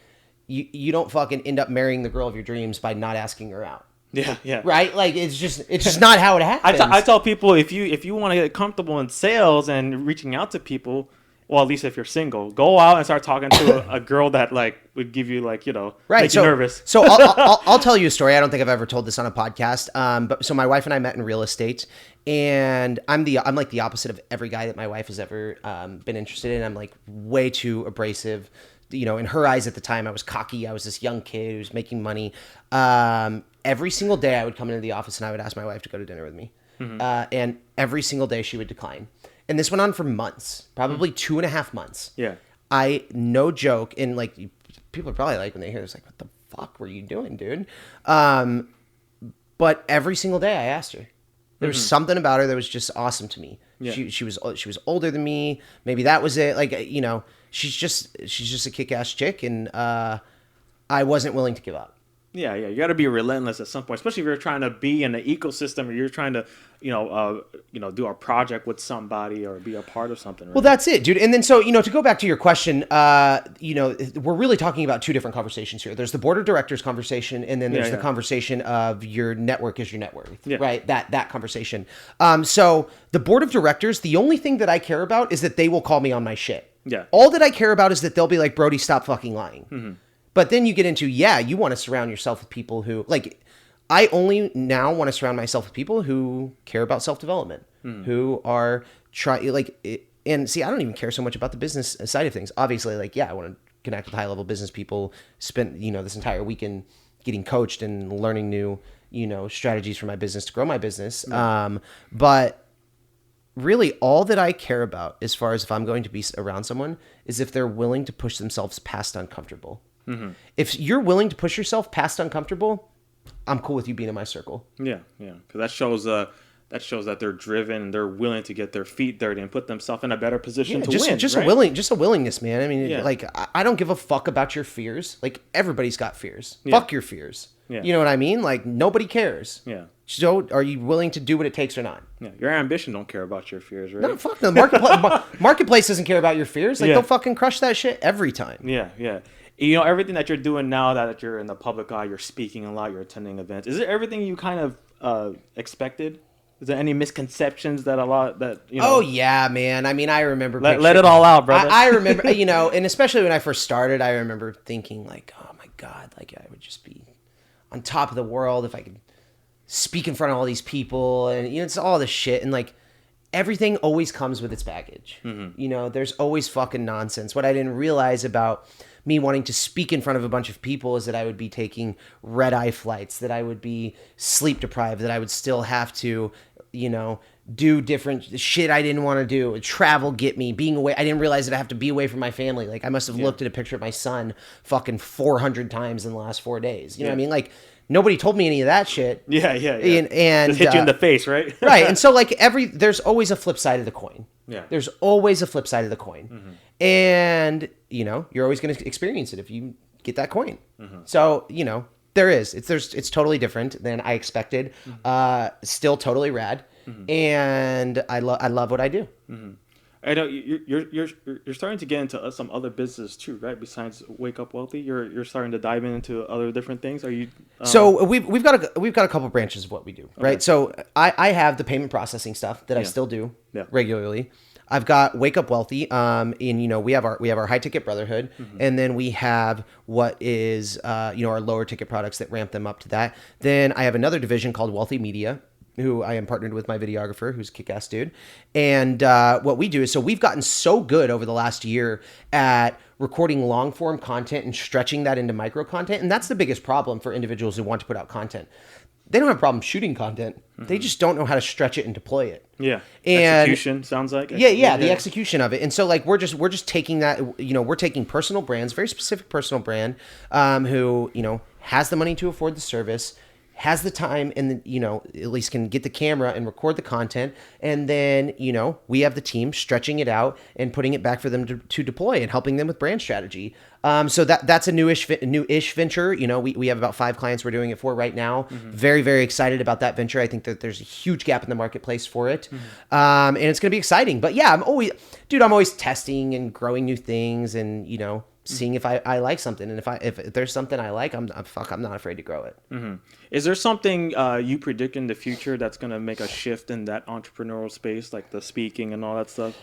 you don't fucking end up marrying the girl of your dreams by not asking her out. Yeah. Right? Like, it's just not how it happens. I tell people, if you want to get comfortable in sales and reaching out to people, well, at least if you're single, go out and start talking to a girl that like would give you like, right, make you nervous. So I'll tell you a story. I don't think I've ever told this on a podcast. But so my wife and I met in real estate, and I'm like the opposite of every guy that my wife has ever been interested in. I'm like way too abrasive. In her eyes at the time, I was cocky. I was this young kid who was making money. Every single day I would come into the office and I would ask my wife to go to dinner with me. Mm-hmm. And every single day she would decline. And this went on for months, probably 2.5 months. Yeah. No joke. And like, people are probably like, when they hear this, like, what the fuck were you doing, dude? But every single day I asked her. There was something about her that was just awesome to me. Yeah. She was older than me. Maybe that was it. Like, she's just a kick-ass chick. And I wasn't willing to give up. Yeah. You got to be relentless at some point, especially if you're trying to be in the ecosystem, or you're trying to, do a project with somebody or be a part of something. Right? Well, that's it, dude. And then so, to go back to your question, we're really talking about two different conversations here. There's the board of directors conversation, and then there's the conversation of your network is your net worth, right? That conversation. So the board of directors, the only thing that I care about is that they will call me on my shit. Yeah. All that I care about is that they'll be like, Brodie, stop fucking lying. Mm-hmm. But then you get into, you want to surround yourself with people who, like, I only now want to surround myself with people who care about self-development, who are and see, I don't even care so much about the business side of things. Obviously, like, I want to connect with high-level business people, spend, this entire weekend getting coached and learning new, strategies for my business to grow my business. Mm-hmm. But really all that I care about, as far as if I'm going to be around someone, is if they're willing to push themselves past uncomfortable. Mm-hmm. If you're willing to push yourself past uncomfortable, I'm cool with you being in my circle. Yeah. Because that shows that they're driven and they're willing to get their feet dirty and put themselves in a better position to win. Just a willingness, man. I mean, like, I don't give a fuck about your fears. Like, everybody's got fears. Yeah. Fuck your fears. Yeah. You know what I mean? Like, nobody cares. Yeah. So, are you willing to do what it takes or not? Yeah. Your ambition don't care about your fears, right? No, fuck no. Marketplace doesn't care about your fears. Like, they'll fucking crush that shit every time. Yeah. Everything that you're doing now that you're in the public eye, you're speaking a lot, you're attending events. Is it everything you kind of expected? Is there any misconceptions that Oh yeah, man. I mean, I remember. Let it all out, brother. I remember, and especially when I first started, I remember thinking like, oh my God, like I would just be on top of the world if I could speak in front of all these people, and it's all this shit, and like everything always comes with its baggage. There's always fucking nonsense. What I didn't realize about me wanting to speak in front of a bunch of people is that I would be taking red-eye flights, that I would be sleep deprived, that I would still have to, do different shit I didn't want to do, travel, get me, being away. I didn't realize that I have to be away from my family. Like I must have looked at a picture of my son fucking 400 times in the last 4 days. You know what I mean? Like nobody told me any of that shit. Yeah. And just hit you in the face, right? Right. And so like there's always a flip side of the coin. Yeah. There's always a flip side of the coin. And, you're always going to experience it if you get that coin. So, it's totally different than I expected. Still totally rad. And I love what I do. I know you're starting to get into some other business too, right? Besides Wake Up Wealthy, you're starting to dive into other different things. Are you? So we've got a couple branches of what we do, right? So I have the payment processing stuff that I still do regularly. I've got Wake Up Wealthy, and we have our high ticket brotherhood, and then we have what is our lower ticket products that ramp them up to that. Then I have another division called Wealthy Media, who I am partnered with my videographer, who's a kick-ass dude. And what we do is, so we've gotten so good over the last year at recording long-form content and stretching that into micro content. And that's the biggest problem for individuals who want to put out content. They don't have a problem shooting content. They just don't know how to stretch it and deploy it. Yeah. And execution sounds like. Yeah, the execution of it. And so like we're just taking that, we're taking personal brands, very specific personal brand, who, has the money to afford the service, has the time, and at least can get the camera and record the content, and then we have the team stretching it out and putting it back for them to deploy and helping them with brand strategy. So that's a newish venture. We have about 5 clients we're doing it for right now. Very, very excited about that venture. I think that there's a huge gap in the marketplace for it, and it's going to be exciting. But yeah, I'm always testing and growing new things, and seeing if I like something, and if there's something I like, I'm not afraid to grow it. Is there something you predict in the future that's going to make a shift in that entrepreneurial space, like the speaking and all that stuff?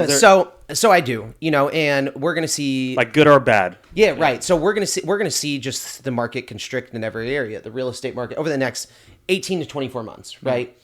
So I do, and we're going to see, like, good or bad. Yeah, right. So we're going to see just the market constrict in every area, the real estate market over the next 18 to 24 months, right?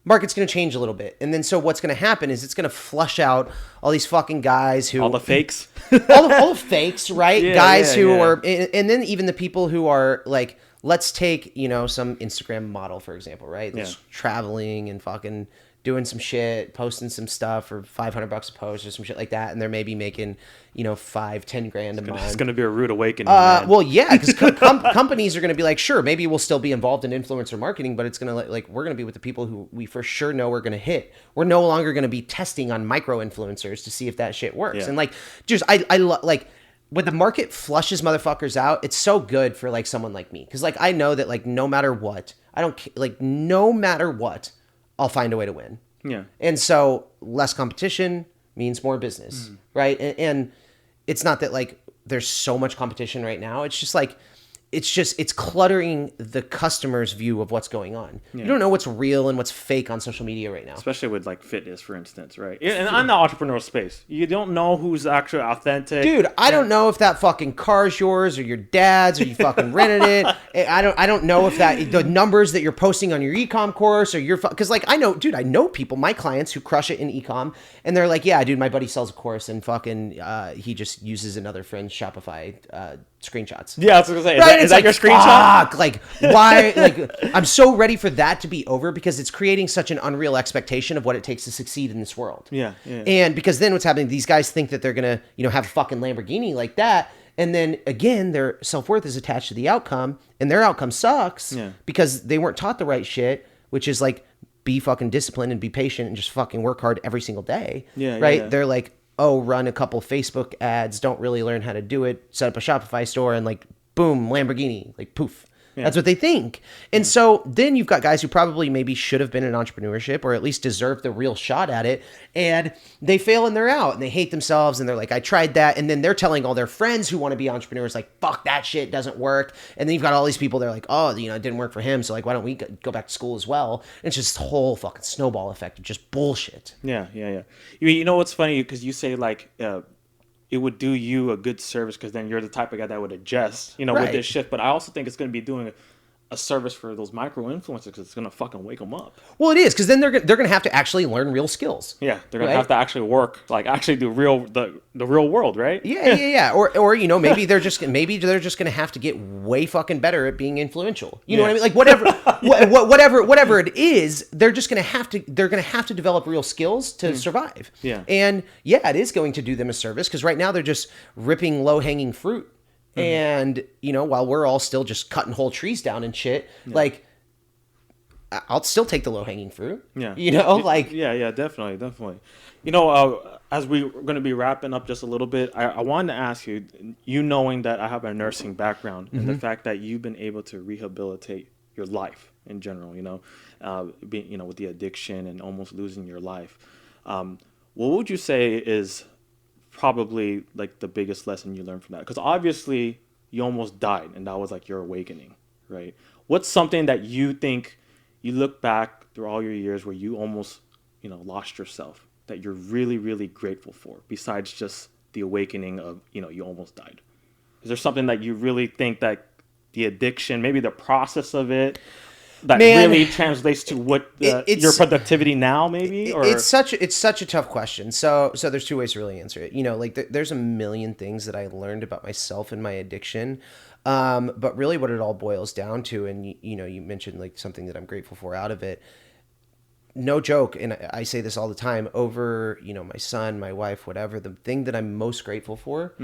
Market's going to change a little bit. And then so what's going to happen is it's going to flush out all these fucking guys who... All the fakes? all the fakes, right? Guys who are... And then even the people who are like, let's take, some Instagram model, for example, right? That's traveling and fucking doing some shit, posting some stuff for $500 a post or some shit like that. And they're maybe making, $5-10 grand a month. It's going to be a rude awakening. Well, yeah, because companies are going to be like, sure, maybe we'll still be involved in influencer marketing, but it's going to we're going to be with the people who we for sure know we're going to hit. We're no longer going to be testing on micro influencers to see if that shit works. And when the market flushes motherfuckers out, it's so good for someone like me. Cause I know that no matter what, no matter what, I'll find a way to win. Yeah. And so less competition means more business, right? And it's not that there's so much competition right now. It's just it's cluttering the customer's view of what's going on. Yeah. You don't know what's real and what's fake on social media right now. Especially with fitness, for instance, right? And I'm the entrepreneurial space. You don't know who's actually authentic. Dude, I don't know if that fucking car's yours or your dad's or you fucking rented it. I don't know if the numbers that you're posting on your e-com course or your... Because I know people, my clients who crush it in e-com, and they're like, yeah, dude, my buddy sells a course and fucking he just uses another friend's Shopify screenshots. Yeah, I was gonna say, right? is that your screenshot? Fuck, why? I'm so ready for that to be over because it's creating such an unreal expectation of what it takes to succeed in this world. Yeah. And because then what's happening? These guys think that they're gonna, have a fucking Lamborghini like that, and then again, their self-worth is attached to the outcome, and their outcome sucks because they weren't taught the right shit, which is be fucking disciplined and be patient and just fucking work hard every single day. Yeah. Right? Yeah. They're run a couple Facebook ads, don't really learn how to do it, set up a Shopify store, and boom, Lamborghini, poof. Yeah. That's what they think. And so then you've got guys who probably maybe should have been in entrepreneurship or at least deserve the real shot at it. And they fail and they're out and they hate themselves. And they're like, I tried that. And then they're telling all their friends who want to be entrepreneurs, fuck that shit, doesn't work. And then you've got all these people, they're like, oh, it didn't work for him. So why don't we go back to school as well? And it's just a whole fucking snowball effect of just bullshit. Yeah. You know what's funny? Because you say it would do you a good service because then you're the type of guy that would adjust, with Right. this shift. But I also think it's going to be doing a service for those micro influencers because it's going to fucking wake them up. Well, it is, because then they're going to have to actually learn real skills. Yeah, they're going Right. to have to actually work, like actually do the real world, right? Yeah. Or maybe they're just going to have to get way fucking better at being influential. You know what I mean? Like whatever it is, they're going to have to develop real skills to survive. Yeah. And yeah, it is going to do them a service, because right now they're just ripping low-hanging fruit. And, while we're all still just cutting whole trees down and shit, like, I'll still take the low-hanging fruit. Yeah. Yeah, definitely. As we're going to be wrapping up just a little bit, I wanted to ask you, knowing that I have a nursing background and the fact that you've been able to rehabilitate your life in general, being, with the addiction and almost losing your life. What would you say is probably like the biggest lesson you learned from that? Because obviously you almost died and that was like your awakening, right? What's something that you think you look back through all your years where you almost, lost yourself, that you're really, really grateful for, besides just the awakening of, you almost died? Is there something that you really think that the addiction, maybe the process of it, that really translates to what your productivity now, maybe? Or it's such a tough question. So there's two ways to really answer it. There's a million things that I learned about myself and my addiction. But really what it all boils down to, and you mentioned like something that I'm grateful for out of it. No joke, and I say this all the time, over, my son, my wife, whatever, the thing that I'm most grateful for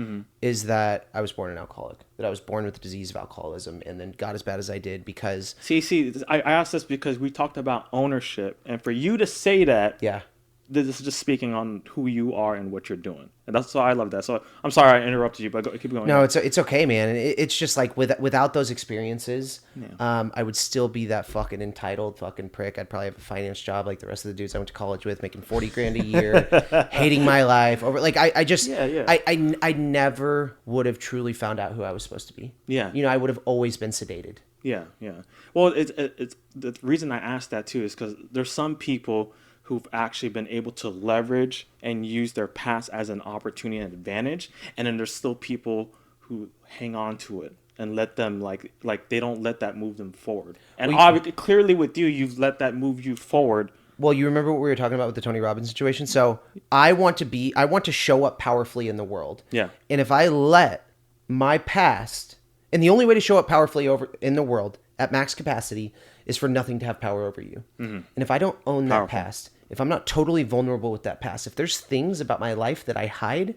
is that I was born an alcoholic, that I was born with the disease of alcoholism and then got as bad as I did, because... See, I asked this because we talked about ownership, and for you to say that... Yeah. This is just speaking on who you are and what you're doing. And that's why I love that. So I'm sorry I interrupted you, but keep going. No, it's okay, man. It's just like without those experiences, I would still be that fucking entitled fucking prick. I'd probably have a finance job like the rest of the dudes I went to college with, making $40,000 a year, hating my life. I never would have truly found out who I was supposed to be. Yeah. I would have always been sedated. Yeah. Well, it's the reason I asked that too is because there's some people who've actually been able to leverage and use their past as an opportunity and advantage. And then there's still people who hang on to it and let them like they don't let that move them forward. And obviously, clearly with you, you've let that move you forward. Well, you remember what we were talking about with the Tony Robbins situation? So I want to show up powerfully in the world. Yeah. And if I let my past, and the only way to show up powerfully in the world at max capacity is for nothing to have power over you. Mm-hmm. And if I don't own that past, if I'm not totally vulnerable with that past, if there's things about my life that I hide,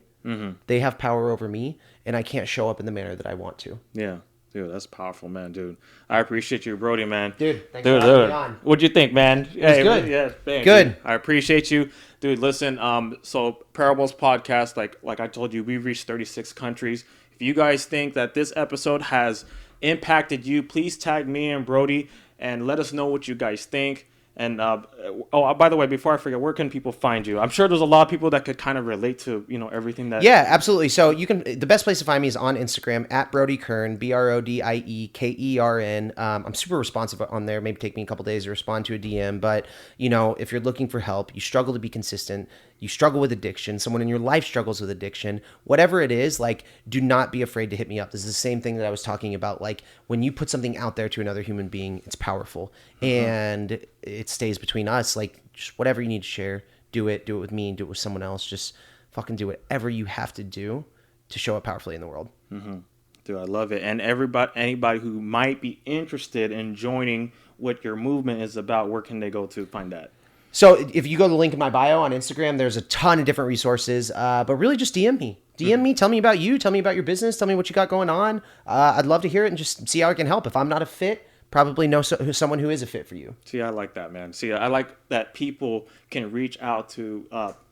they have power over me, and I can't show up in the manner that I want to. Yeah. Dude, that's powerful, man, dude. I appreciate you, Brodie, man. Dude, thanks for having me on. What'd you think, man? It was good. Yeah, thanks. Good. Dude. I appreciate you. Dude, listen, so Parables Podcast, like I told you, we reached 36 countries. If you guys think that this episode has impacted you, please tag me and Brodie and let us know what you guys think. And by the way, before I forget, where can people find you? I'm sure there's a lot of people that could kind of relate to everything that. Yeah, absolutely. So the best place to find me is on Instagram at Brodie Kern, BrodiekERN. I'm super responsive on there. Maybe take me a couple days to respond to a DM. But if you're looking for help, you struggle to be consistent, you struggle with addiction, someone in your life struggles with addiction, whatever it is, like, do not be afraid to hit me up. This is the same thing that I was talking about. Like, when you put something out there to another human being, it's powerful. And it stays between us. Like, just whatever you need to share, do it with me, do it with someone else. Just fucking do whatever you have to do to show up powerfully in the world. Mm-hmm. Dude, I love it. And anybody who might be interested in joining what your movement is about, where can they go to find that? So if you go to the link in my bio on Instagram, there's a ton of different resources, but really just DM me. DM me, tell me about you, tell me about your business, tell me what you got going on. I'd love to hear it and just see how I can help. If I'm not a fit, probably know someone who is a fit for you. See, I like that, man. See, I like that people can reach out to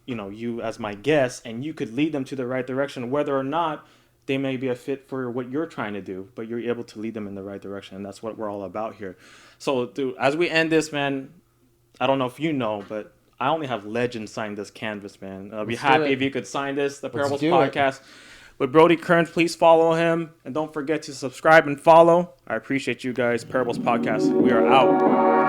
you as my guest, and you could lead them to the right direction, whether or not they may be a fit for what you're trying to do, but you're able to lead them in the right direction, and that's what we're all about here. So, dude, as we end this, man, I don't know if you know, but I only have legends sign this canvas, man. I'll be happy if you could sign this, the Parables Podcast. With Brodie Kern, please follow him. And don't forget to subscribe and follow. I appreciate you guys. Parables Podcast. We are out.